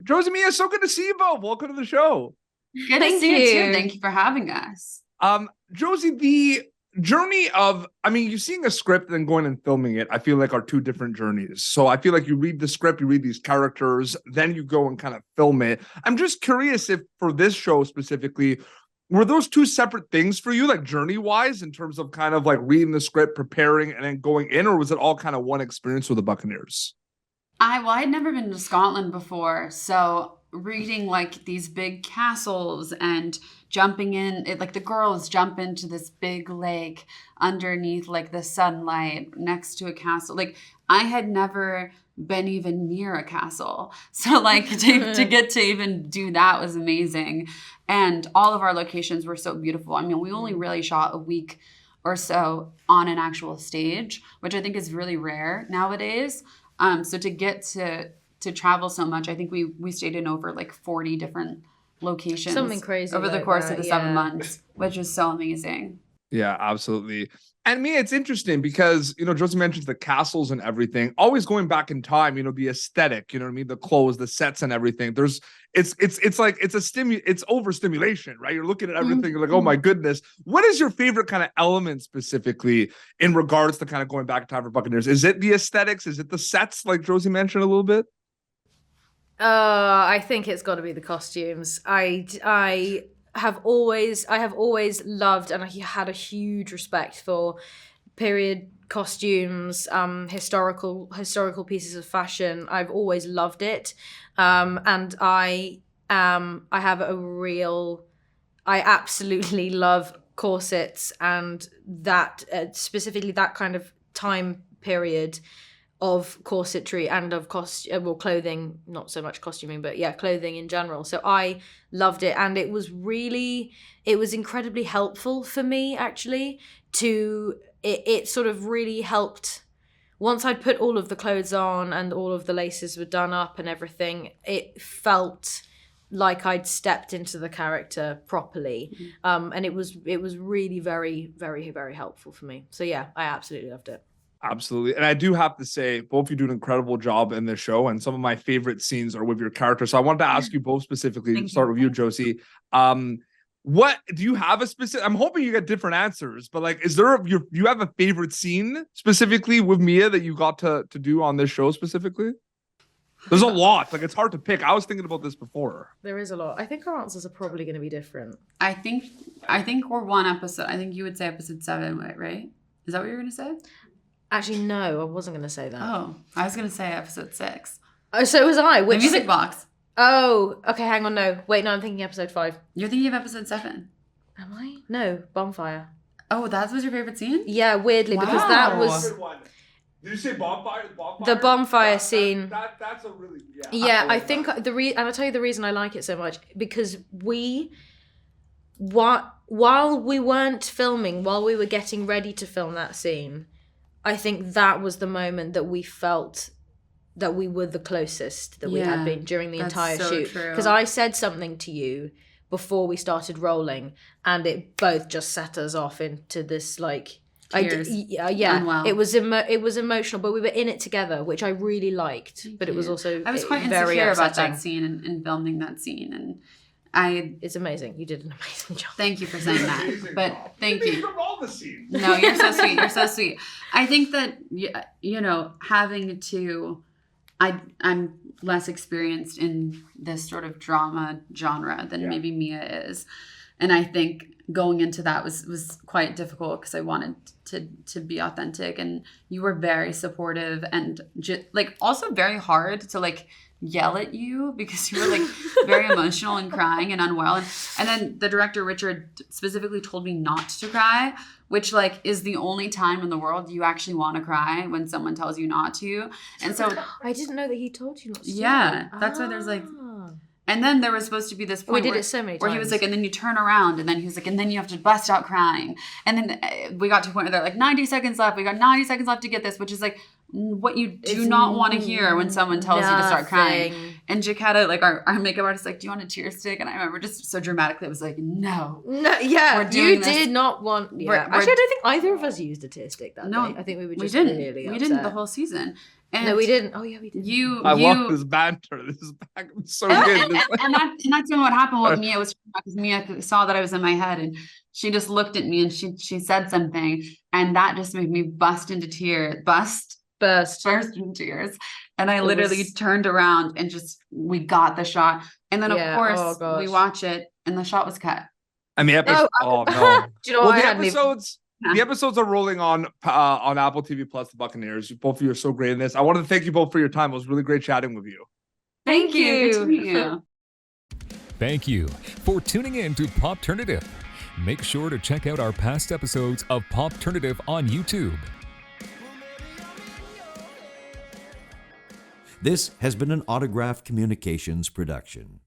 Josie, Mia, so good to see you both. Welcome to the show. Good to see you too. Thank you for having us. Josie, the journey of, you seeing a script and then going and filming it, I feel like are two different journeys. So I feel like you read the script, you read these characters, then you go and kind of film it. I'm just curious if for this show specifically, were those two separate things for you, like journey-wise, in terms of kind of like reading the script, preparing, and then going in, or was it all kind of one experience with the Buccaneers? I'd never been to Scotland before, so reading like these big castles and jumping in, like the girls jump into this big lake underneath like the sunlight next to a castle. Like I had never been even near a castle. So like to get to even do that was amazing. And all of our locations were so beautiful. We only really shot a week or so on an actual stage, which I think is really rare nowadays. So to get to travel so much, I think we stayed in over like 40 different locations. Something crazy over the course of the 7 months, which is so amazing. Yeah, absolutely. And Mia, it's interesting because, Josie mentions the castles and everything, always going back in time, the aesthetic, the clothes, the sets and everything. It's overstimulation, right? You're looking at everything, you're like, oh my goodness. What is your favorite kind of element specifically in regards to kind of going back in time for Buccaneers? Is it the aesthetics? Is it the sets like Josie mentioned a little bit? I think it's got to be the costumes. I have always loved, and I had a huge respect for period costumes, historical pieces of fashion. I've always loved it, and I absolutely love corsets and that specifically that kind of time period of corsetry and of clothing, not so much costuming, but yeah, clothing in general. So I loved it, and it was incredibly helpful for me actually it sort of really helped. Once I'd put all of the clothes on and all of the laces were done up and everything, it felt like I'd stepped into the character properly. And it was really very, very, very helpful for me. So yeah, I absolutely loved it. Absolutely. And I do have to say, both of you do an incredible job in this show. And some of my favorite scenes are with your characters. So I wanted to ask you both specifically, start with you, Josie. What do you have a specific, I'm hoping you get different answers, but like, you have a favorite scene specifically with Mia that you got to do on this show specifically? There's a lot. Like, it's hard to pick. I was thinking about this before. There is a lot. I think our answers are probably going to be different. I think we're one episode. I think you would say episode 7, right? Is that what you're going to say? Actually, no, I wasn't going to say that. Oh, I was going to say episode 6. Oh, so was I. The music box. Oh, okay, hang on, no. Wait, no, I'm thinking episode 5. You're thinking of episode 7. Am I? No, bonfire. Oh, that was your favorite scene? Yeah, weirdly, because that was... Did you say bonfire? The bonfire scene. That's a really... Yeah, I think and I'll tell you the reason I like it so much, because while we weren't filming, while we were getting ready to film that scene, I think that was the moment that we felt that we were the closest that we had been during the entire shoot. Because I said something to you before we started rolling, and it both just set us off into this like... Tears. Unwell. It was emotional, but we were in it together, which I really liked. But it was also I was quite insecure about that scene and filming that scene, and it's amazing. You did an amazing job. Thank you for saying that. But thank you. From all the scenes. No, you're so sweet. You're so sweet. I think that having to, I'm less experienced in this sort of drama genre than maybe Mia is, and I think going into that was quite difficult because I wanted to be authentic, and you were very supportive and also very hard to yell at you because you were very emotional and crying and unwell, and then the director Richard specifically told me not to cry, which is the only time in the world you actually want to cry, when someone tells you not to. And so I didn't know that he told you not to. Yeah, that's why there's and then there was supposed to be this point it so many times. Where he was and then you turn around, and then he was and then you have to bust out crying. And then we got to a point where they're 90 seconds left. We got 90 seconds left to get this, which is what you do It's not want to hear when someone tells you to start crying. nothing. And Jaquetta, like our makeup artist, like, do you want a tear stick? And I remember just so dramatically, it was like, no. No, yeah, We're doing you this. did not want. Yeah. We're- Actually, I don't think either of us used a tear stick that No, day. I think we were We just didn't. really We upset. didn't the whole season. And No, we didn't. Oh yeah, we did. I love this banter. This is so good. and that's what happened with Mia was because Mia saw that I was in my head and she just looked at me and she said something and that just made me burst into tears. And I literally turned around and we got the shot. And then of course we watch it and the shot was cut. And the episode, no. Do you know what? The episodes are rolling on Apple TV Plus, The Buccaneers. Both of you are so great in this. I want to thank you both for your time. It was really great chatting with you. Thank you. Good to meet you. Thank you for tuning in to Popternative. Make sure to check out our past episodes of Popternative on YouTube. This has been an Autograph Communications production.